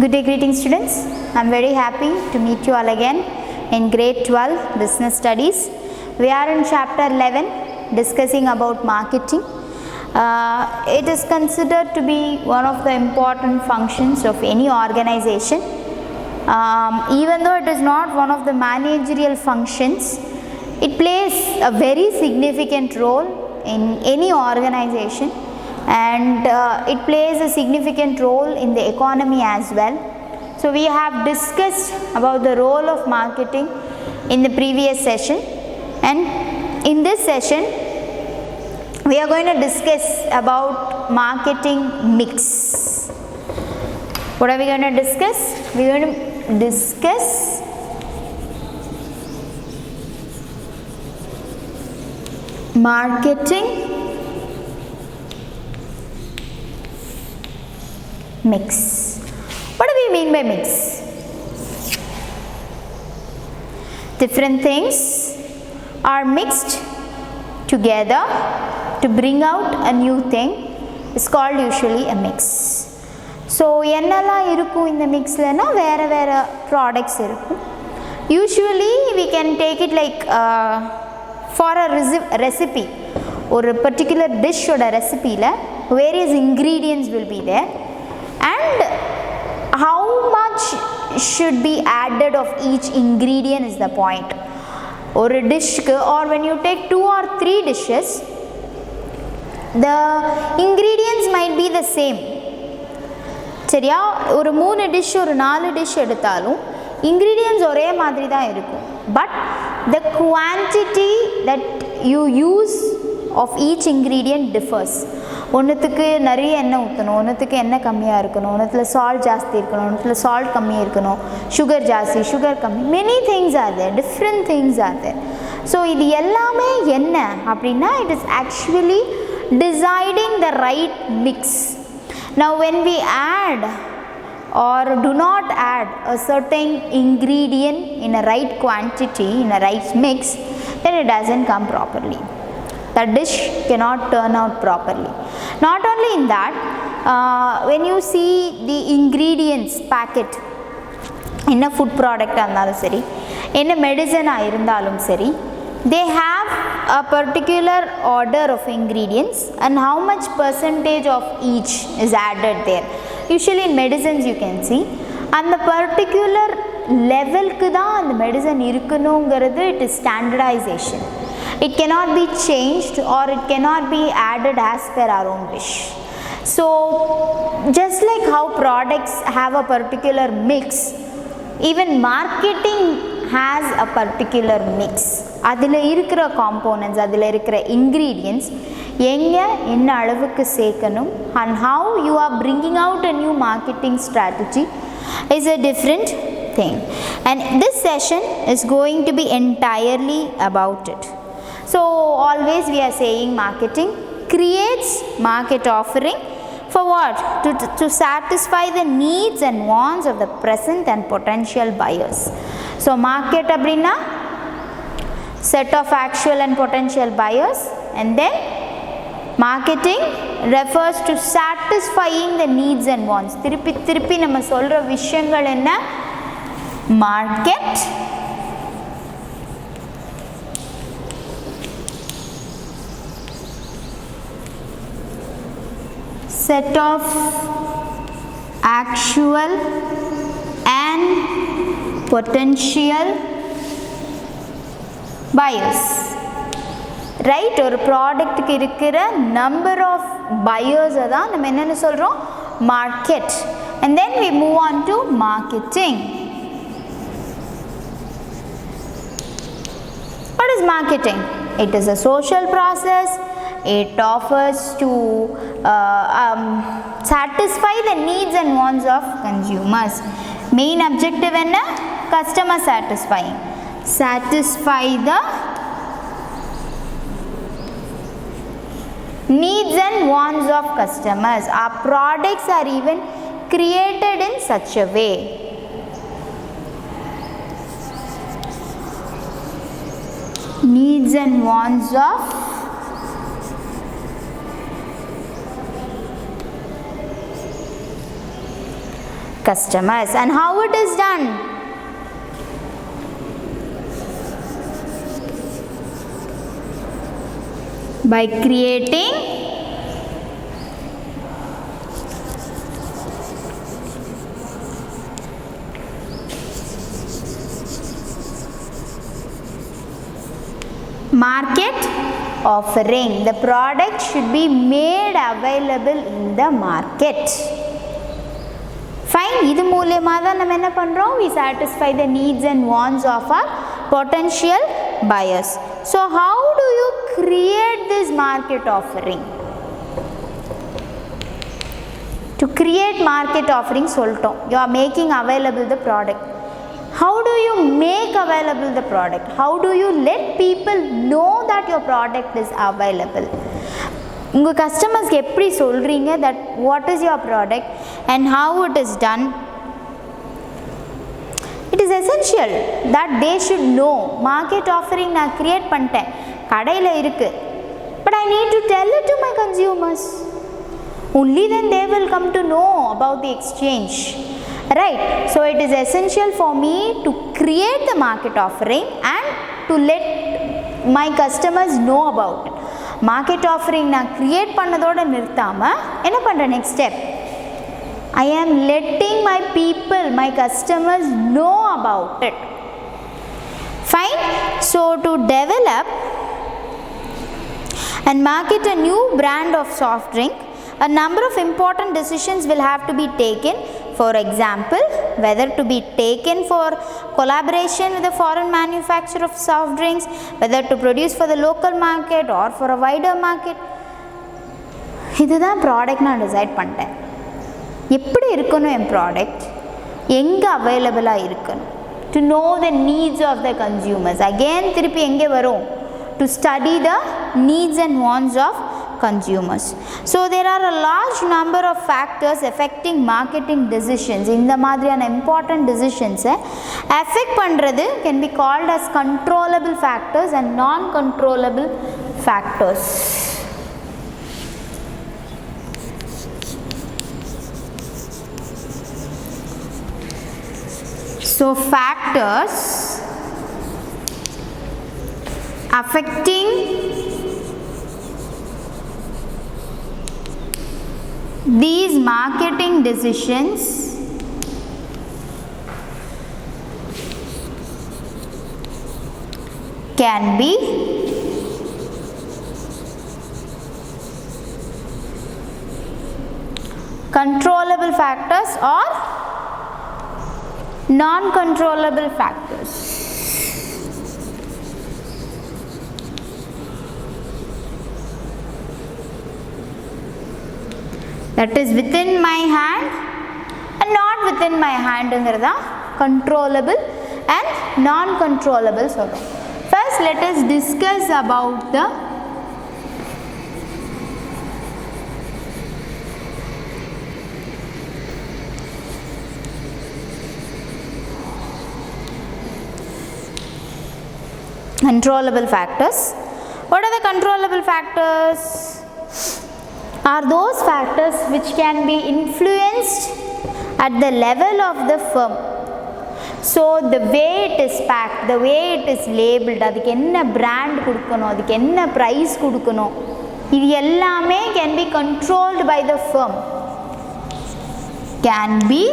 Good day, greeting students. I am very happy to meet you all again in grade 12 business studies. We are in chapter 11 discussing about marketing. It is considered to be one of the important functions of any organization. Even though it is not one of the managerial functions, it plays a very significant role in any organization, and it plays a significant role in the economy as well. So we have discussed about the role of marketing in the previous session, and in this session we are going to discuss about marketing mix. What are we going to discuss? We are going to discuss marketing mix. What do we mean by mix? Different things are mixed together to bring out a new thing. It's called usually a mix. So என்னெல்லாம் இருக்கும் இந்த mixலனா வேற products இருக்கும். Usually we can take it like for a recipe, or a particular dish or a recipe la various ingredients will be there, and how much should be added of each ingredient is the point. Or a dish, or when you take 2 or 3 dishes, the ingredients might be the same. சரியா, ஒரு 3 dish ஒரு 4 dish எடுத்தாலும் ingredients ஒரே மாதிரி தான் இருக்கும், but the quantity that you use of each ingredient differs. ஒன்றுத்துக்கு நிறைய எண்ணெய் ஊற்றணும், ஒன்றுத்துக்கு எண்ணெய் கம்மியாக இருக்கணும், ஒன்றுத்தில் சால்ட் ஜாஸ்தி இருக்கணும், ஒன்றுத்தில் சால்ட் கம்மியாக இருக்கணும், சுகர் ஜாஸ்தி சுகர் கம்மி, many things are there, different things are there. So இது எல்லாமே என்ன அப்படின்னா, it is actually deciding the right mix. Now when we add or do not add a certain ingredient in a right quantity, in a right mix, then it doesn't come properly. The dish cannot turn out properly. Not only in that, when you see the ingredients packet in a food product andalum seri, in a medicine irundalum seri, they have a particular order of ingredients and how much percentage of each is added there. Usually in medicines you can see, and the particular level ku dhaan and medicine irukkunungiradhu, it is standardization. It cannot be changed or it cannot be added as per our own wish. So just like how products have a particular mix, even marketing has a particular mix. அதில் இருக்கிற components, அதில் இருக்கிற ingredients எங்கே என்ன அளவுக்கு சேர்க்கணும், and how you are bringing out a new marketing strategy is a different thing. And this session is going to be entirely about it. So always we are saying marketing creates market offering for what? To satisfy the needs and wants of the present and potential buyers. So market அப்படின்னா set of actual and potential buyers, and then marketing refers to satisfying the needs and wants. திருப்பி நம்ம சொல்ற விஷயங்கள் என்ன? Market, set of actual and potential buyers, right? ஒரு ப்ராடக்ட்டுக்கு இருக்கிற number of buyers தான் நம்ம என்னன்னு சொல்கிறோம்? market. And then we move on to marketing. What is marketing? It is a social process. It offers to satisfy the needs and wants of consumers. Main objective enna? Customer satisfying. Satisfy the needs and wants of customers. Our products are even created in such a way. Needs and wants of customers. And how it is done? By creating market offering. The product should be made available in the market. Fine. இது மூலமா தான் நம்ம என்ன பண்றோம்? We satisfy the needs and wants of our potential buyers. So how do you create this market offering? To create market offering சொல்லிட்டோம். You are making available the product. How do you make available the product? How do you let people know that your product is available? உங்கள் கஸ்டமர்ஸ்க்கு எப்படி சொல்கிறீங்க that what is your product and how it is done? It is essential that they should know. Market offering நான் create பண்ணிட்டேன், கடையில் இருக்குது, but I need to tell it to my consumers. Only then they will come to know about the exchange. Right, so it is essential for me to create the market offering and to let my customers know about it. Market offering நான் create பண்ணதோட நிறுத்தாமல் என்ன பண்ணுறேன்? Next step, I am letting my people, my customers know about it. Fine. So to develop and market a new brand of soft drink, a number of important decisions will have to be taken. For example, whether to be taken for collaboration with a foreign manufacturer of soft drinks, whether to produce for the local market or for a wider market. இதுதான் product நான் decide பண்ணிட்டேன். எப்படி இருக்கணும் என் product, எங்கே அவைலபிளாக இருக்கணும், to know the needs of the consumers. Again திருப்பி எங்கே வரும்? To study the needs and wants of consumers. So there are a large number of factors affecting marketing decisions. இந்த மாதிரியான important decisions affect பண்றது can be called as controllable factors and non-controllable factors. So factors affecting these marketing decisions can be controllable factors or non-controllable factors. That is within my hand and not within my hand ங்கிறதா controllable and non-controllable சொல்றோம். First let us discuss about the controllable factors. What are the controllable factors? Are those factors which can be influenced at the level of the firm. So the way it is packed, the way it is labeled, அதுக்கு என்ன brand கொடுக்கணும், அதுக்கு என்ன price கொடுக்கணும், இது எல்லாமே can be controlled by the firm. Can be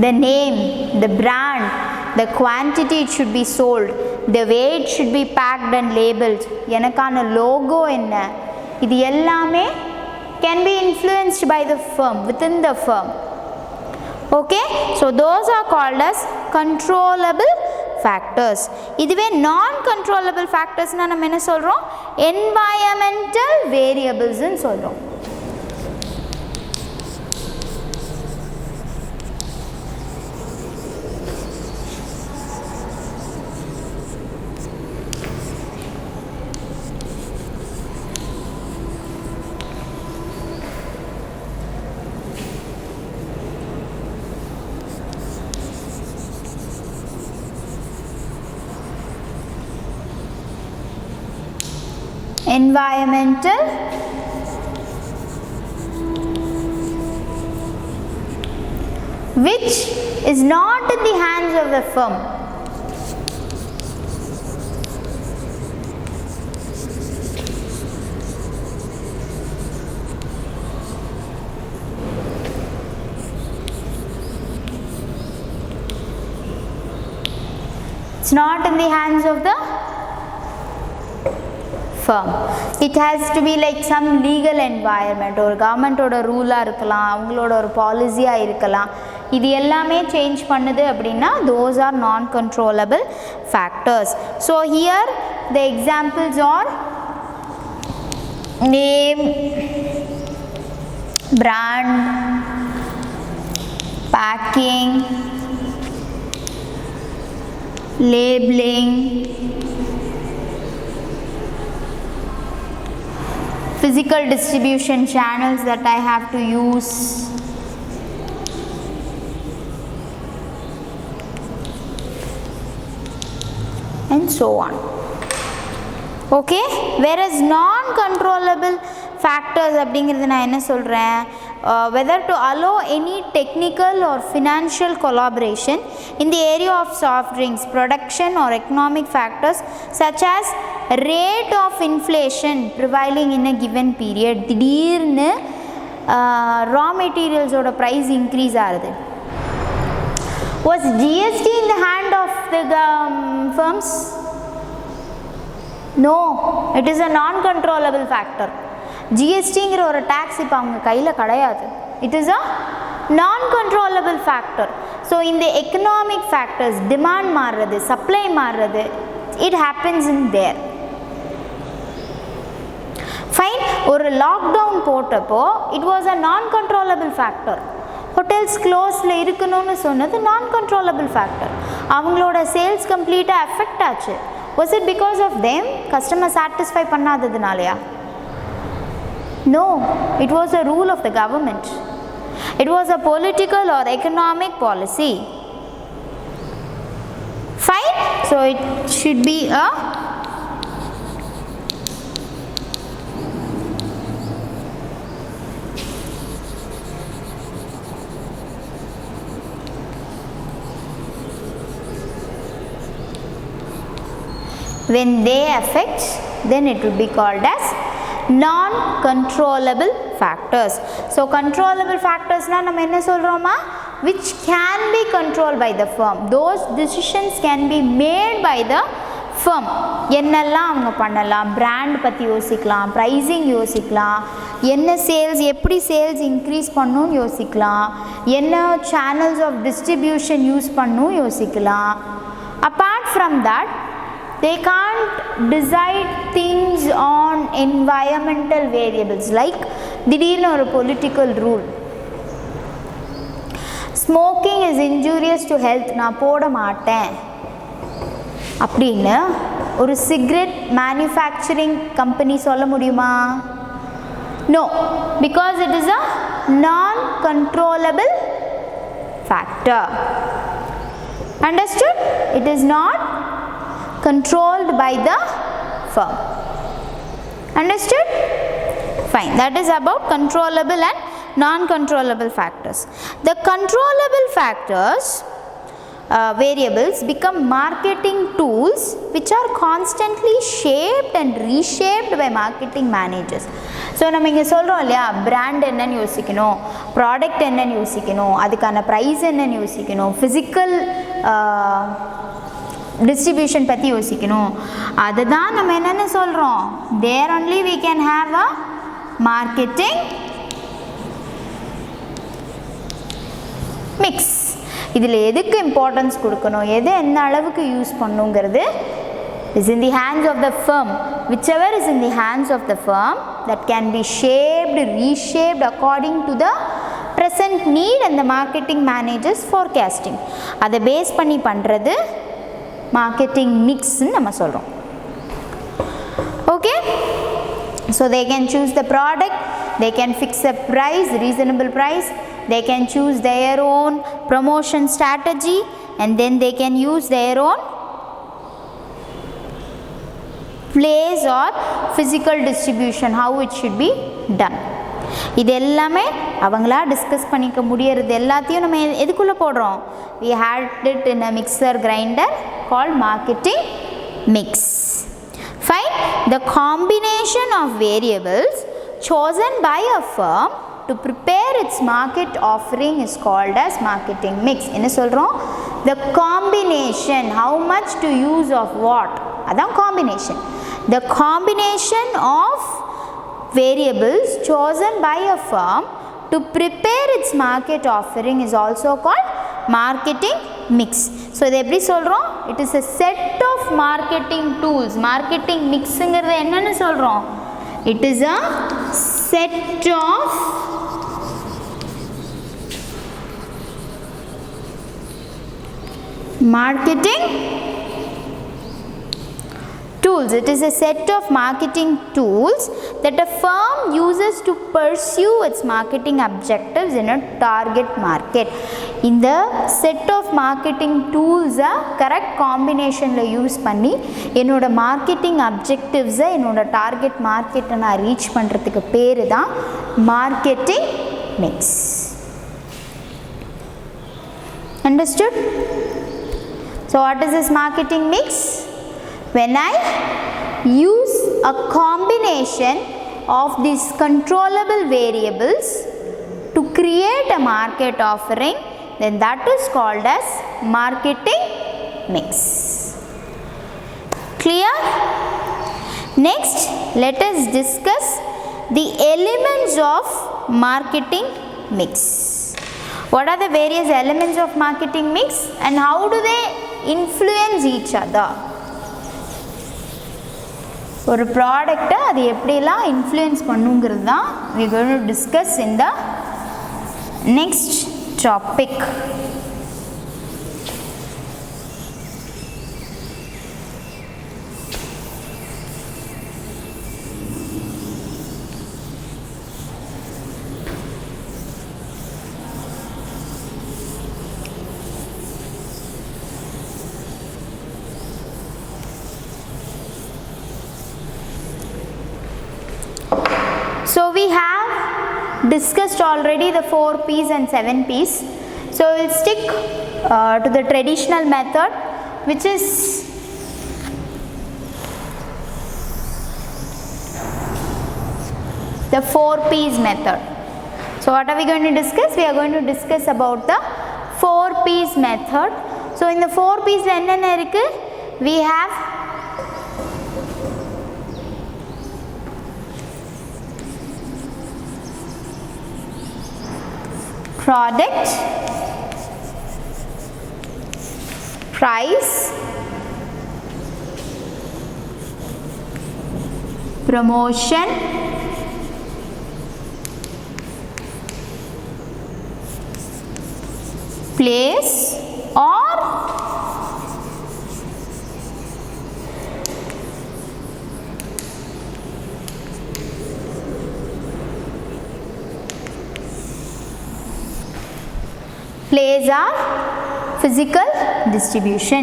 the name, the brand, the quantity it should be sold, the way it should be packed and labeled, எனக்கான logo என்ன, இது எல்லாமே can be influenced by the firm, within the firm. Okay, so those are called as controllable factors. இதுவே non controllable factors னா நம்ம என்ன சொல்றோம்? Environmental variables ன்னு சொல்றோம். environmental which is not in the hands of the firm. It's not in the hands of the firm. It has to be like some legal environment, or government oda rule ah irukkalam, avangaloda or policy ah irukkalam. இது எல்லாமே change பண்ணுது அப்படின்னா those are non controllable factors. So here the examples are name, brand, packing, labeling, physical distribution channels that I have to use, and so on. Okay, whereas non controllable factors அப்படிங்கிறது நான் என்ன சொல்கிறேன், whether to allow any technical or financial collaboration in the area of soft drinks production or economic factors such as rate of inflation prevailing in a given period. திடீர்னு raw materials ஓட price increase ஆகுது. Was GST in the hand of the firms? No, it is a non-controllable factor. GSTங்கிற ஒரு tax இப்போ அவங்க கையில் கிடையாது. It is a non-controllable factor. So in the economic factors, demand மாறுறது, supply மாறுறது, it happens in there. Fine, ஒரு lockdown போட்டப்போ it was a non-controllable factor. Hotels க்ளோஸில் இருக்கணும்னு சொன்னது நான் கண்ட்ரோலபிள் ஃபேக்டர். அவங்களோட சேல்ஸ் கம்ப்ளீட்டாக அஃபெக்ட் ஆச்சு. Was it because of them customer satisfy பண்ணாததுனாலயா? No, it was a rule of the government. It was a political or economic policy. Fine, so it should be a when they affect, then it will be called as non-controllable factors. So controllable factors na நம்ம என்ன சொல்றோமா, which can be controlled by the firm. Those decisions can be made by the firm. என்னெல்லாம் அவங்க பண்ணலாம், brand பற்றி யோசிக்கலாம், pricing யோசிக்கலாம், என்ன சேல்ஸ் எப்படி சேல்ஸ் இன்க்ரீஸ் பண்ணணும்னு யோசிக்கலாம், என்ன சேனல்ஸ் ஆஃப் டிஸ்ட்ரிபியூஷன் யூஸ் பண்ணணும் யோசிக்கலாம். Apart from that, they can't decide things on environmental variables like திடீர்னு ஒரு political rule, smoking is injurious to health, நான் போட மாட்டேன் அப்படின்னு ஒரு சிகரெட் மேனுஃபேக்சரிங் கம்பெனி சொல்ல முடியுமா? No, because it is a non-controllable factor. Understood? It is not controlled by the firm. Understood? Fine, that is about controllable and non-controllable factors. The controllable factors variables become marketing tools which are constantly shaped and reshaped by marketing managers. So நம்ம இங்கே சொல்கிறோம் இல்லையா, brand என்னன்னு யோசிக்கணும், product என்னன்னு யோசிக்கணும், அதுக்கான price என்னன்னு யோசிக்கணும், ஃபிசிக்கல் டிஸ்ட்ரிபியூஷன் பற்றி யோசிக்கணும். அதுதான் நம்ம என்னென்னு சொல்கிறோம், தேர் only we can have a marketing mix. இதில் எதுக்கு இம்பார்ட்டன்ஸ் கொடுக்கணும், எது எந்த அளவுக்கு use பண்ணுங்கிறது is in the hands of the firm. Whichever is in the hands of the firm, that can be shaped, reshaped according to the present need and the marketing managers forecasting. அதை base பண்ணி பண்ணுறது marketing mix ன்னு நம்ம சொல்கிறோம். Okay, so they can choose the product, they can fix a price, reasonable price, they can choose their own promotion strategy, and then they can use their own place or physical distribution, how it should be done. இது எல்லாமே அவங்களா discuss பண்ணிக்க முடியறது எல்லாத்தையும் நம்ம எதுக்குள்ள போடுறோம்? We had it in a mixer grinder called marketing mix. Find the combination of variables chosen by a firm to prepare its market offering is called as marketing mix. என்ன சொல்றோம்? The combination, how much to use of what, அதான் combination. The combination of variables chosen by a firm to prepare its market offering is also called marketing mix. So இதை எப்படி சொல்றோம்? It is a set of marketing tools. Marketing mixங்கிறது என்னன்னு சொல்றோம்? It is a set of marketing tools. It is a set of marketing tools that a firm uses to pursue its marketing objectives in a target market. இந்த set of marketing tools correct combination ல use பண்ணி என்னோட marketing objectives என்னோட target market நான் reach பண்றதுக்கு பேரு தான் marketing mix. Understood? So what is this marketing mix? When I use a combination of these controllable variables to create a market offering, then that is called as marketing mix. Clear? Next, let us discuss the elements of marketing mix. What are the various elements of marketing mix and how do they influence each other? ஒரு ப்ராடக்ட்டை அது எப்படிலாம் influence பண்ணுங்கிறது தான் we are going to discuss in the next topic. So we have discussed already the 4 P's and 7 P's. So we will stick to the traditional method, which is the 4 P's method. So what are we going to discuss? We are going to discuss about the 4 P's method. So in the 4 P's என்னென்ன இருக்கு? We have product, price, promotion, place or place or physical distribution.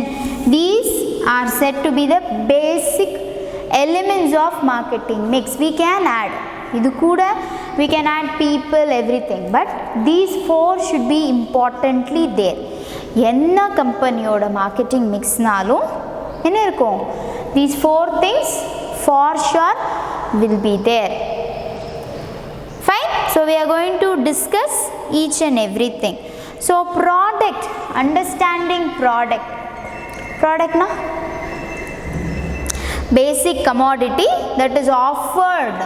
These are said to be the basic elements of marketing mix. We can add idu kuda, we can add people, everything, but these 4 should be importantly there. Enna company oda marketing mix nalum enna irukum, these 4 things for sure will be there. Fine. So we are going to discuss each and everything. So product, understanding product na basic commodity that is offered.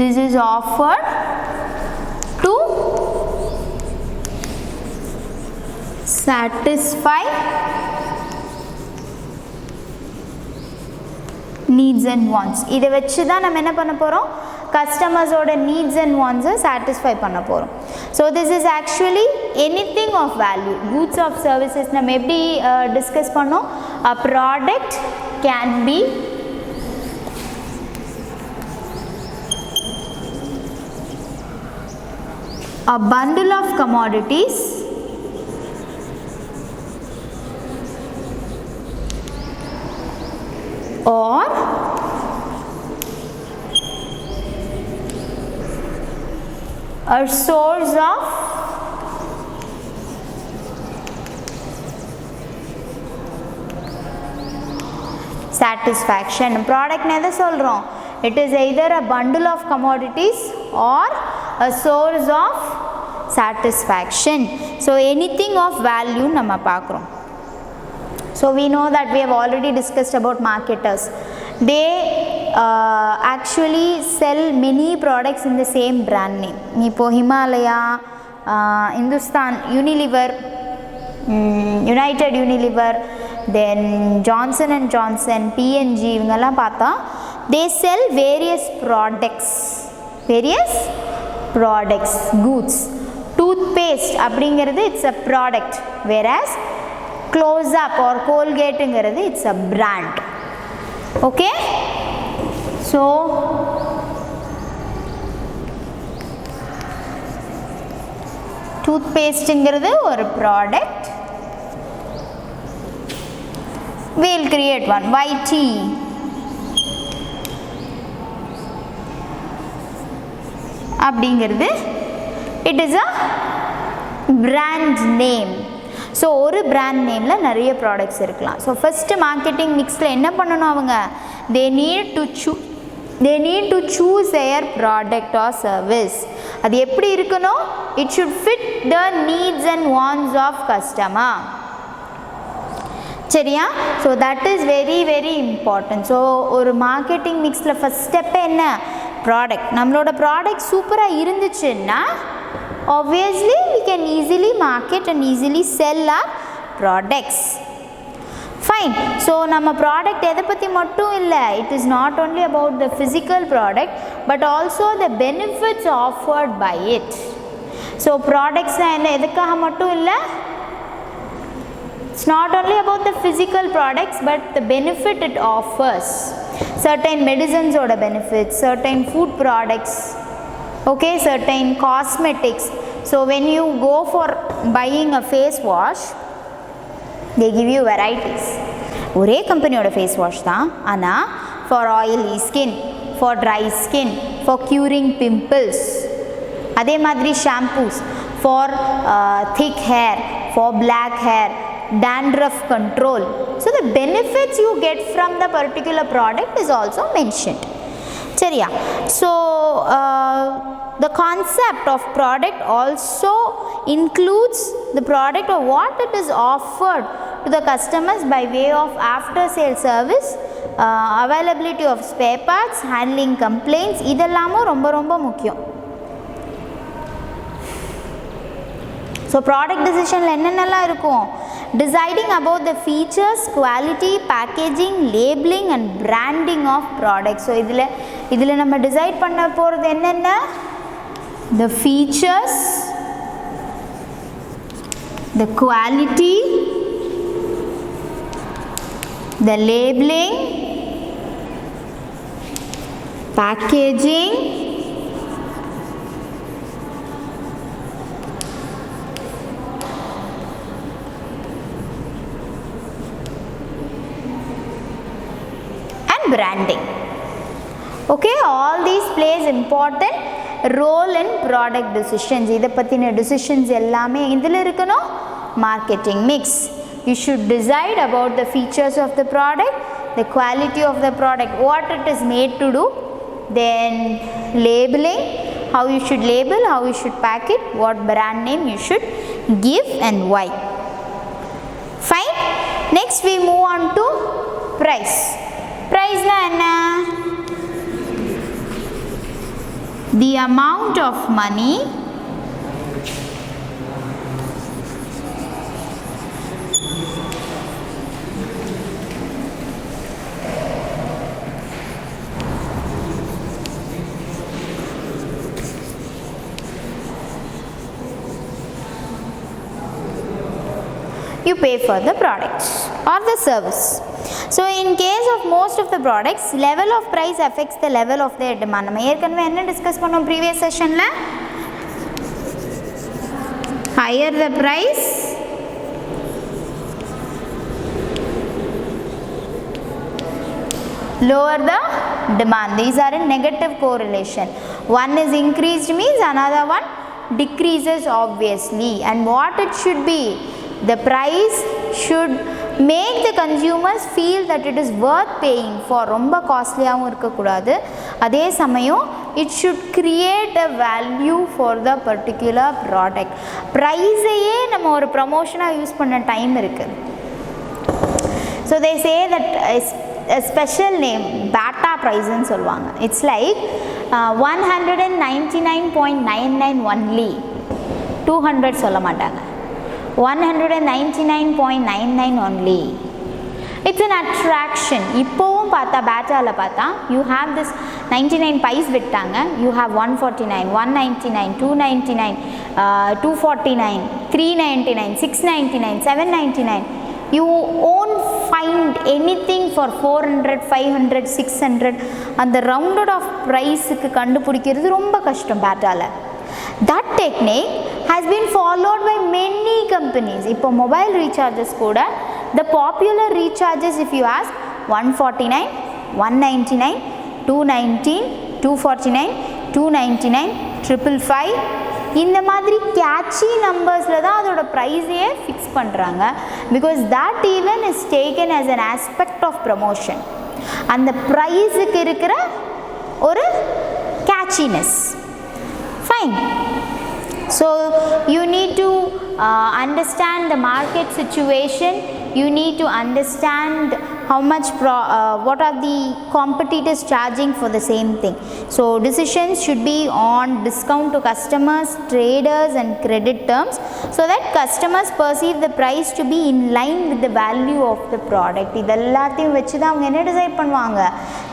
This is offered to satisfy needs and wants. இதை வச்சு தான் நம்ம என்ன பண்ண போகிறோம்? customers oda needs and wants satisfy panna porom. So this is actually anything of value, goods or services. Nam eppadi discuss pannom, a product can be a bundle of commodities a source of satisfaction. Product எதை சொல்றோம்? It is either a bundle of commodities or a source of satisfaction. So anything of value நம்ம பார்க்கிறோம். So we know that we have already discussed about marketers. They actually sell many products in the same brand name. இப்போ Himalaya, Hindustan Unilever, United Unilever, then Johnson and Johnson, P&G, இவங்கெல்லாம் பார்த்தா they sell various products, goods. Toothpaste அப்படிங்கிறது it's a product, whereas close up or Colgate ங்கிறது it's a brand. Okay, so toothpaste ங்கிறது ஒரு product. We'll create one. YT அப்படிங்கிறது it is a brand name. So ஒரு brand நேமில் நிறைய products இருக்கலாம். So first marketing மிக்ஸில் என்ன பண்ணணும் அவங்க? they need to choose their product or service. அது எப்படி இருக்கணும்? it should fit the needs and wants of customer. சரியா? So that is very very important. So ஒரு மார்க்கெட்டிங் மிக்ஸில் ஃபஸ்ட் ஸ்டெப்பு என்ன? ப்ராடக்ட். நம்மளோட ப்ராடக்ட் சூப்பராக இருந்துச்சுன்னா obviously we can easily market and easily sell our products. Fine. So நம்ம product எதை பற்றி மட்டும் இல்லை, it is not only about the physical product but also the benefits offered by it. So products என்ன எதுக்காக மட்டும் இல்லை, it's not only about the physical products but the benefit it offers. Certain medicines oda benefits, certain food products, okay, certain cosmetics. So when you go for buying a face wash, they give you varieties. ஒரே கம்பெனியோட face wash தான், ஆனால் for oily skin, for dry skin, for curing pimples. அதே மாதிரி shampoos for thick hair, for black hair, dandruff control. So the benefits you get from the particular product is also mentioned. சரியா? So the concept of product also includes the product or what it is offered to the customers by way of after sale service, availability of spare parts, handling complaints. இதெல்லாமும் ரொம்ப ரொம்ப முக்கியம். So product டிசிஷனில் என்னென்னலாம் இருக்கும்? deciding about the features, quality, packaging, labeling and branding of products. So இதில் நம்ம decide பண்ண போகிறது என்னென்ன? the features, the quality, the labeling, packaging, branding. Okay, all these plays important role in product decisions. இதை பற்றின decisions எல்லாமே இதில் இருக்கணும். marketing mix, you should decide about the features of the product, the quality of the product, what it is made to do, then labeling, how you should label, how you should pack it, what brand name you should give and why. Fine. Next we move on to price. Price na enna? The amount of money you pay for the product or the service. So in case of most of the products, level of price affects the level of their demand. நம்ம ஏற்கனவே என்ன discuss பண்ணோம் previous sessionல? Higher the price, lower the demand. These are in negative correlation. One is increased means another one decreases obviously. And what it should be, the price should make the consumers feel that it is worth paying for. ரொம்ப காஸ்ட்லியாகவும் இருக்கக்கூடாது, அதே சமயம் it should create a value for the particular product. ப்ரைஸையே நம்ம ஒரு ப்ரமோஷனாக use பண்ண time இருக்குது. So they say that a special name bata price ன்னு சொல்லுவாங்க. It's like 199.99 only, 200 சொல்ல மாட்டாங்க, 199.99 only. It's an attraction. இப்போவும் பார்த்தா பேட்டாவில் பார்த்தா you have this 99 பைஸ் விட்டாங்க, you have 149, 199, 299, 249, 399, 699, 799. You won't find anything for 400, 500, 600. அந்த rounded off priceக்கு கண்டுபிடிக்கிறது ரொம்ப கஷ்டம் பேட்டாவில். That technique has been followed by many companies. இப்போ mobile recharges கூட the popular recharges, if you ask, 149, 199, 219, 249, 299, 555, இந்த மாதிரி கேட்சி நம்பர்ஸில் தான் அதோட ப்ரைஸையே ஃபிக்ஸ் பண்ணுறாங்க. Because that even is taken as an aspect of promotion. அந்த ப்ரைஸுக்கு இருக்கிற ஒரு catchiness. Fine. So you need to understand the market situation. You need to understand how much what are the competitors charging for the same thing. So decisions should be on discount to customers, traders and credit terms, so that customers perceive the price to be in line with the value of the product. இதெல்லாத்தையும் வச்சு தான் அவங்க என்ன decide பண்ணுவாங்க,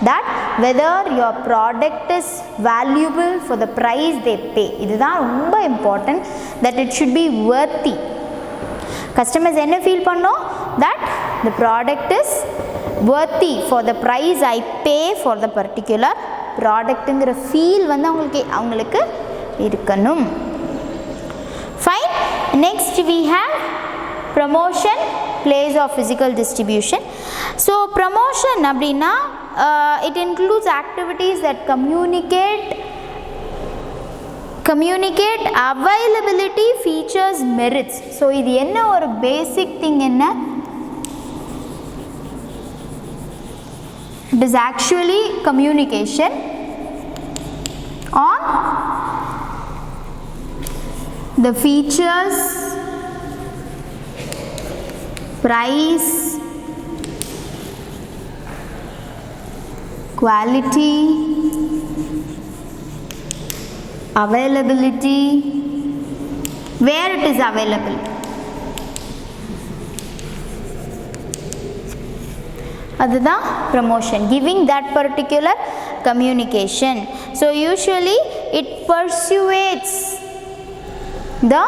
that whether your product is valuable for the price they pay. இதுதான் ரொம்ப important, that it should be worthy. Customers என்ன feel பண்ணோம், that the product is worthy for the price I pay for the particular productங்கிற feel வந்து அவங்களுக்கு இருக்கணும். Fine. Next we have promotion, place of physical distribution. So promotion அப்படின்னா it includes activities that communicate availability, features, merits. So இது என்ன ஒரு basic thing என்ன, it is actually communication on the features, price, quality, availability, where it is available. அதுதான் promotion, giving that particular communication. So usually it persuades the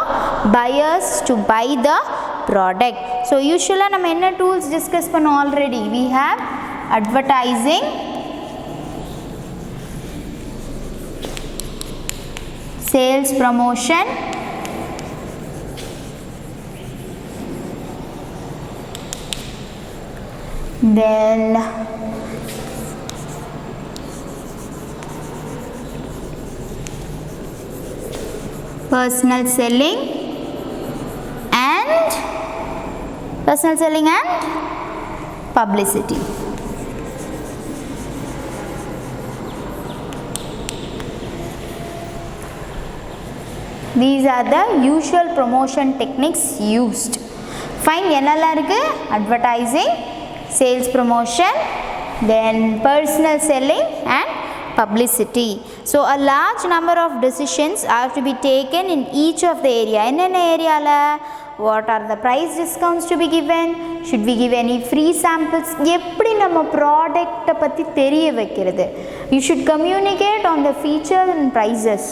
buyers to buy the product. So usually நம்ம என்ன tools discuss பண்ணோம் already. We have advertising, sales promotion, then personal selling and publicity. These are the usual promotion techniques used. Fine. என்னெல்லாம் இருக்கு, advertising, sales promotion, then personal selling and publicity. So a large number of decisions are to be taken in each of the area. என்னென்ன ஏரியால, what are the price discounts to be given, should we give any free samples, எப்படி நம்ம ப்ராடக்ட்டை பற்றி தெரிய வைக்கிறது. You should communicate on the features and prices.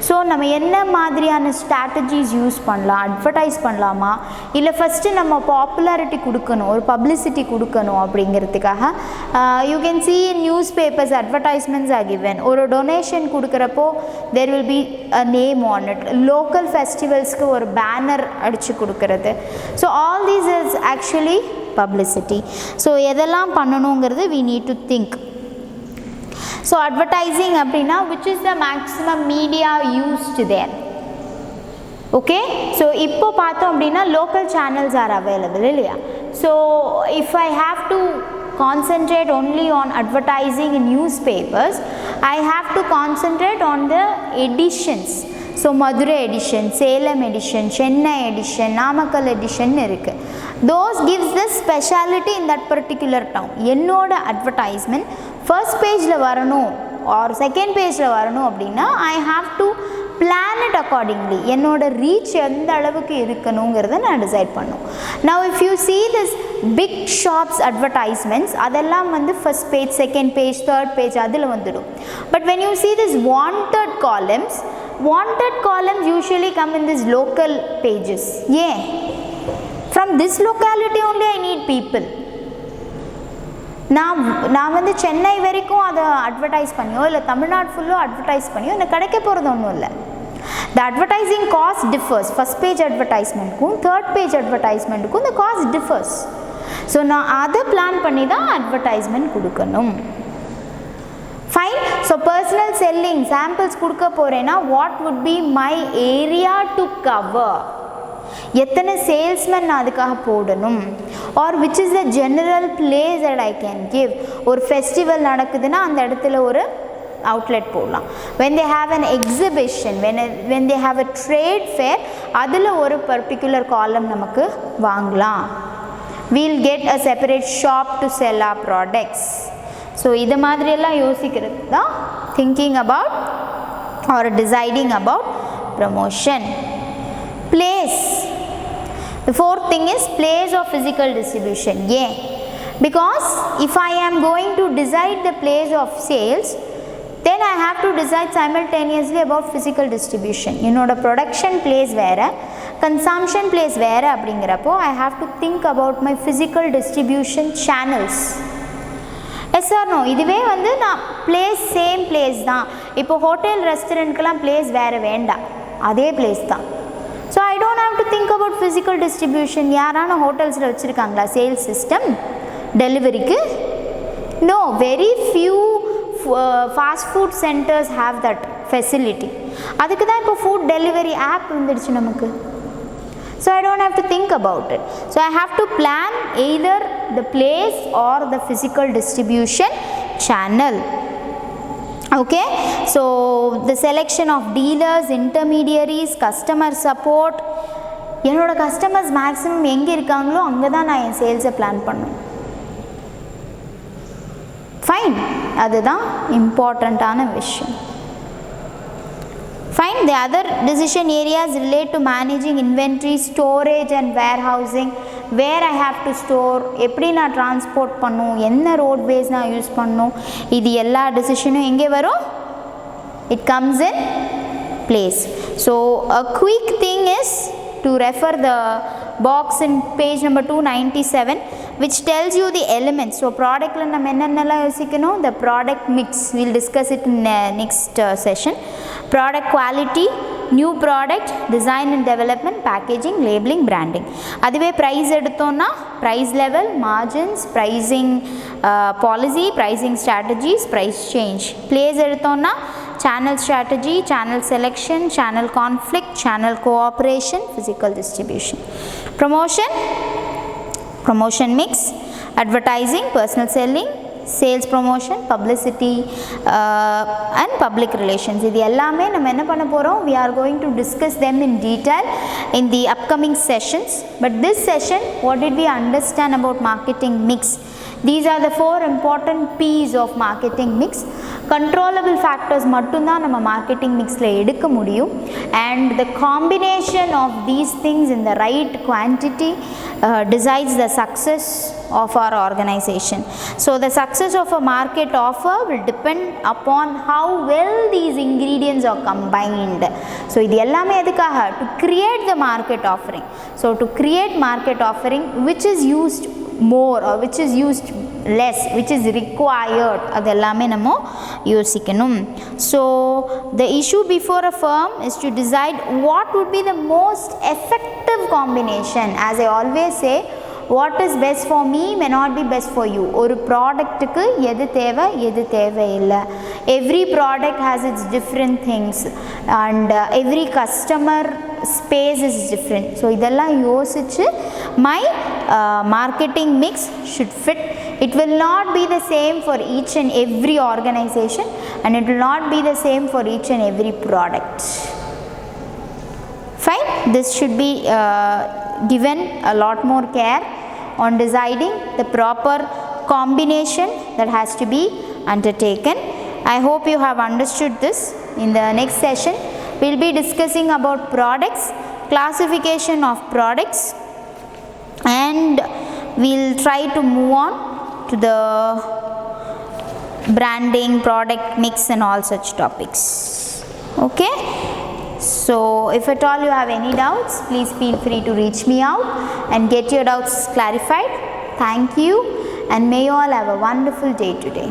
So நம்ம என்ன மாதிரியான ஸ்ட்ராட்டஜிஸ் யூஸ் பண்ணலாம், அட்வர்டைஸ் பண்ணலாமா, இல்லை ஃபஸ்ட்டு நம்ம பாப்புலாரிட்டி கொடுக்கணும், ஒரு பப்ளிசிட்டி கொடுக்கணும் அப்படிங்கிறதுக்காக you can see in newspapers advertisements are given. ஒரு டொனேஷன் கொடுக்குறப்போ there will be a name on it. Local ஃபெஸ்டிவல்ஸ்க்கு ஒரு பேனர் அடித்து கொடுக்கறது. So all these is actually publicity. ஸோ எதெல்லாம் பண்ணணுங்கிறது we need to think. So advertising அப்படின்னா which is the maximum media used there. okay. So இப்போ பார்த்தோம் அப்படின்னா local channels are available இல்லையா. So if I have to concentrate only on advertising in newspapers, I have to concentrate on the editions. So Madurai edition, Salem edition, Chennai edition, Namakkal edition இருக்கு. Those gives the speciality in that particular town. என்னோட advertisement first pageல வரணும் or second pageல வரணும் அப்படின்னா I have to plan it accordingly. என்னோட reach எந்த அளவுக்கு இருக்கணுங்கிறத நான் decide பண்ணும். Now if you see this big shops advertisements, அதெல்லாம் வந்து first page, second page, third page அதில் வந்துடும். But when you see this wanted columns usually come in these local pages. Yeah, from this locality only I need people. நான் வந்து சென்னை வரைக்கும் அதை advertise பண்ணியோ இல்லை தமிழ்நாடு ஃபுல்லோ அட்வர்டைஸ் பண்ணியோ எனக்கு கிடைக்க போகிறது ஒன்றும் இல்லை. The advertising cost differs. First page advertisementக்கும் third page advertisementக்கும் the cost differs. So நான் அதை பிளான் பண்ணி தான் advertisement கொடுக்கணும். Fine. So personal selling samples கொடுக்க போகிறேன்னா what would be my area to cover? எத்தனை சேல்ஸ்மேன் நான் அதுக்காக போடணும், or which is the general place that I can give. ஒரு ஃபெஸ்டிவல் நடக்குதுன்னா அந்த இடத்துல ஒரு outlet போடலாம். When they have an exhibition, when they have a trade fair, அதில் ஒரு particular column நமக்கு வாங்கலாம். We'll get a separate shop to sell our products. So இது மாதிரியெல்லாம் யோசிக்கிறது தான் thinking about or deciding about promotion. Place. The fourth thing is place of physical distribution. Yeah, because if I am going to decide the place of sales, then I have to decide simultaneously about physical distribution. என்னோட production place வேறு, consumption place வேறு அப்படிங்கிறப்போ I have to think about my physical distribution channels. Yes or no? இதுவே வந்து நான் place same place தான். இப்போ hotel ரெஸ்டாரண்ட்க்கெலாம் place வேறு வேண்டாம், அதே பிளேஸ் தான். So I don't have to think about physical distribution. யாரான ஹோட்டல்ஸில் வச்சுருக்காங்களா சேல்ஸ் சிஸ்டம் டெலிவரிக்கு? No, very few fast food centres have that facility. அதுக்கு தான் இப்போ ஃபுட் டெலிவரி ஆப் வந்துடுச்சு நமக்கு. So I don't have to think about it. So I have to plan either the place or the physical distribution channel. Okay, so the selection of dealers, intermediaries, customer support. என்னோட customers maximum எங்கே இருக்காங்களோ அங்கே தான் நான் என் சேல்ஸை plan பண்ணணும். Fine, அதுதான் இம்பார்ட்டண்ட்டான விஷயம். Fine. The other decision areas relate to managing inventory, storage and warehousing. Where I have to store, எப்படி நான் டிரான்ஸ்போர்ட் பண்ணும், என்ன ரோட்வேஸ் நான் யூஸ் பண்ணும், இது எல்லா டிசிஷனும் எங்கே வரும்? It comes in place. So a quick thing is to refer the box in page number 297 which tells you the elements. So productல நம்ம என்னென்னலாம் யோசிக்கணும்? The product mix, we'll discuss it in next session. Product quality, new product, design and development, packaging, labeling, branding. அதுவே price எடுத்தோம்னா price level, margins, pricing policy, pricing strategies, price change. Place எடுத்தோம்னா channel strategy, channel selection, channel conflict, channel cooperation, physical distribution. Promotion mix, advertising, personal selling, sales promotion, publicity and public relations. இது எல்லாமே நம்ம என்ன பண்ண போகிறோம்? We are going to discuss them in detail in the upcoming sessions. But this session, what did we understand about marketing mix? These are the four important P's of marketing mix. Controllable factors மட்டும்தான் நம்ம marketing mixல எடுக்க முடியும். And the combination of these things in the right quantity decides the success of our organization. So the success of a market offer will depend upon how well these ingredients are combined. So இது எல்லாமே எதுக்காக? To create the market offering. So to create market offering which is used more or which is used less, which is required, அதெல்லாமே நம்ம யோசிக்கணும். So the issue before a firm is to decide what would be the most effective combination. As I always say, what is best for me may not be best for you. ஒரு ப்ராடக்ட்டுக்கு எது தேவை எது தேவையில்லை. Every product has its different things and every customer space is different. So இதெல்லாம் யோசிச்சு my marketing mix should fit. It will not be the same for each and every organization and it will not be the same for each and every product. Fine, this should be given a lot more care on deciding the proper combination that has to be undertaken. I hope you have understood this. In the next session, we will be discussing about products, classification of products, and we will try to move on to the branding, product mix and all such topics. Okay. So if at all you have any doubts, please feel free to reach me out and get your doubts clarified. Thank you and may you all have a wonderful day today.